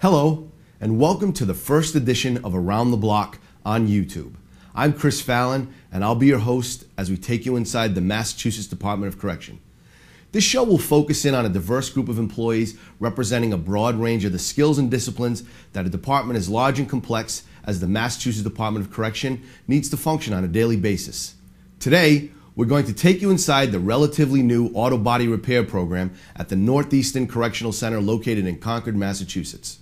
Hello, and welcome to the first edition of Around the Block on YouTube. I'm Chris Fallon, and I'll be your host as we take you inside the Massachusetts Department of Correction. This show will focus in on a diverse group of employees representing a broad range of the skills and disciplines that a department as large and complex as the Massachusetts Department of Correction needs to function on a daily basis. Today, we're going to take you inside the relatively new auto body repair program at the Northeastern Correctional Center located in Concord, Massachusetts.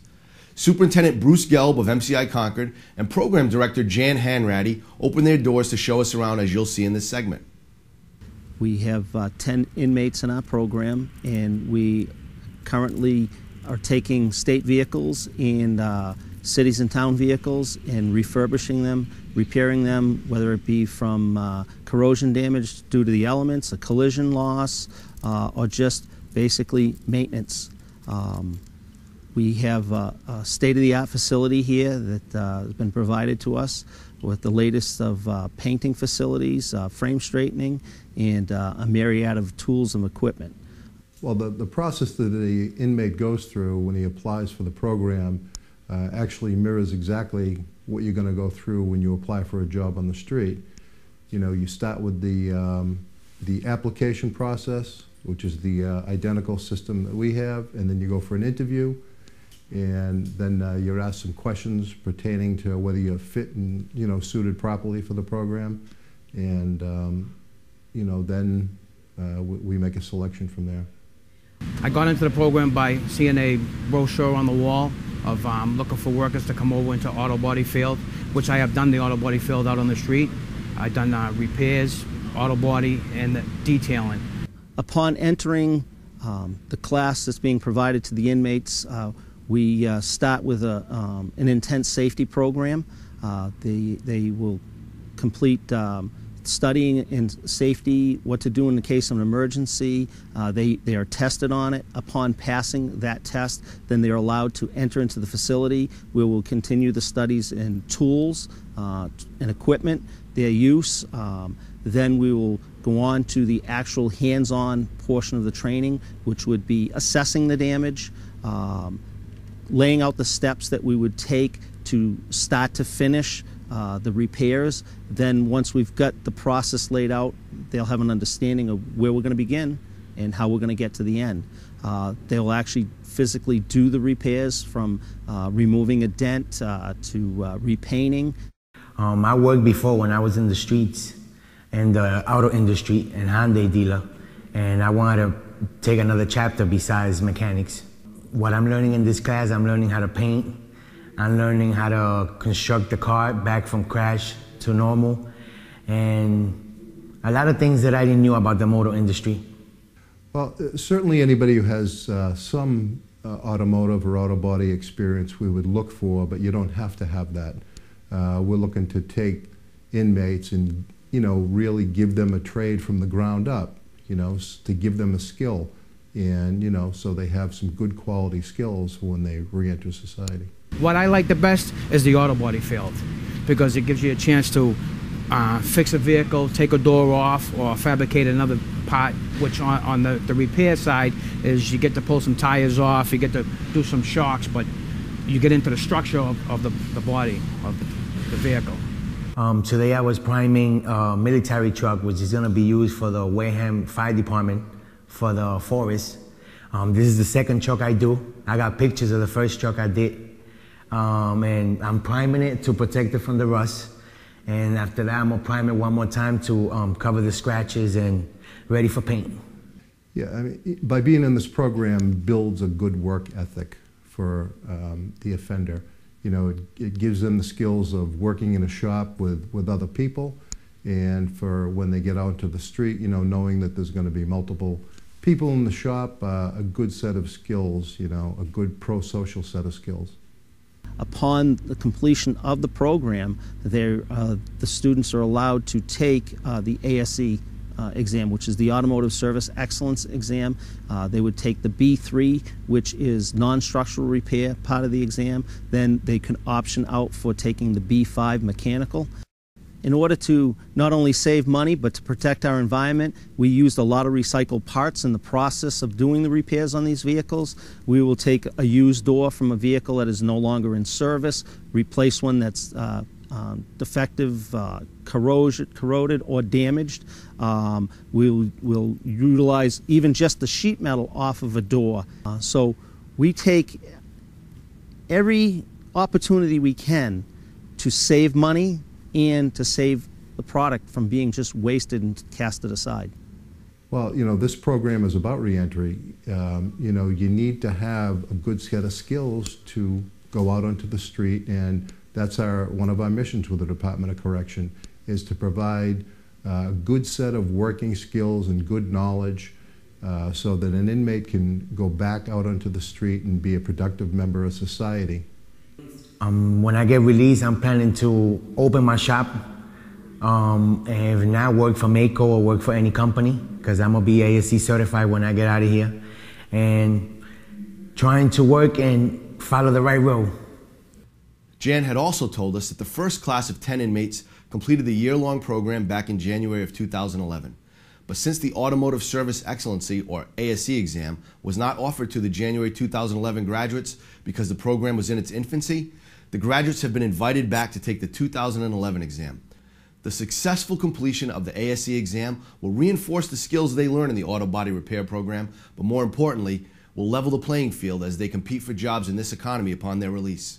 Superintendent Bruce Gelb of MCI Concord and Program Director Jan Hanratty open their doors to show us around, as you'll see in this segment. We have 10 inmates in our program, and we currently are taking state vehicles and cities and town vehicles and refurbishing them, repairing them, whether it be from corrosion damage due to the elements, a collision loss, or just basically maintenance. We have a state-of-the-art facility here that has been provided to us with the latest of painting facilities, frame straightening, and a myriad of tools and equipment. Well, the process that the inmate goes through when he applies for the program actually mirrors exactly what you're going to go through when you apply for a job on the street. You know, you start with the application process, which is the identical system that we have, and then you go for an interview. And then you're asked some questions pertaining to whether you're fit and, suited properly for the program. And, then we make a selection from there. I got into the program by seeing a brochure on the wall of looking for workers to come over into auto body field, which I have done the auto body field out on the street. I've done repairs, auto body, and detailing. Upon entering The class that's being provided to the inmates, we start with an intense safety program. They will complete studying in safety, what to do in the case of an emergency. They are tested on it. Upon passing that test, then they are allowed to enter into the facility. We will continue the studies in tools and equipment, their use. Then we will go on to the actual hands-on portion of the training, which would be assessing the damage, laying out the steps that we would take to start to finish the repairs. Then once we've got the process laid out, they'll have an understanding of where we're going to begin and how we're going to get to the end. They'll actually physically do the repairs, from removing a dent to repainting. I worked before when I was in the streets and the auto industry and Hyundai dealer, and I wanted to take another chapter besides mechanics. What I'm learning in this class, I'm learning how to paint. I'm learning how to construct the car back from crash to normal, and a lot of things that I didn't know about the motor industry. Well, certainly anybody who has some automotive or auto body experience we would look for, but you don't have to have that. We're looking to take inmates and, really give them a trade from the ground up, to give them a skill, and, so they have some good quality skills when they re-enter society. What I like the best is the auto body field, because it gives you a chance to fix a vehicle, take a door off, or fabricate another part, which on the repair side is you get to pull some tires off, you get to do some shocks, but you get into the structure of the body of the vehicle. Today I was priming a military truck, which is going to be used for the Wareham Fire Department for the forest. This is the second truck I do. I got pictures of the first truck I did. And I'm priming it to protect it from the rust. And after that, I'm going to prime it one more time to cover the scratches and ready for paint. Yeah, I mean, by being in this program builds a good work ethic for the offender. It gives them the skills of working in a shop with other people, and for when they get out to the street, knowing that there's going to be multiple people in the shop, a good set of skills, a good pro-social set of skills. Upon the completion of the program, the students are allowed to take the ASE exam, which is the Automotive Service Excellence exam. They would take the B3, which is non-structural repair part of the exam. Then they can option out for taking the B5 mechanical. In order to not only save money but to protect our environment, we used a lot of recycled parts in the process of doing the repairs on these vehicles. We will take a used door from a vehicle that is no longer in service, replace one that's defective, corroded, or damaged. We'll utilize even just the sheet metal off of a door. So we take every opportunity we can to save money and to save the product from being just wasted and casted aside. Well, you know, this program is about reentry. You know, you need to have a good set of skills to go out onto the street, and that's one of our missions with the Department of Correction, is to provide a good set of working skills and good knowledge so that an inmate can go back out onto the street and be a productive member of society. When I get released, I'm planning to open my shop and not work for Mako or work for any company, because I'm going to be ASC certified when I get out of here, and trying to work and follow the right road. Jan had also told us that the first class of 10 inmates completed the year-long program back in January of 2011. But since the Automotive Service Excellency, or ASE exam, was not offered to the January 2011 graduates because the program was in its infancy, the graduates have been invited back to take the 2011 exam. The successful completion of the ASE exam will reinforce the skills they learn in the auto body repair program, but more importantly, will level the playing field as they compete for jobs in this economy upon their release.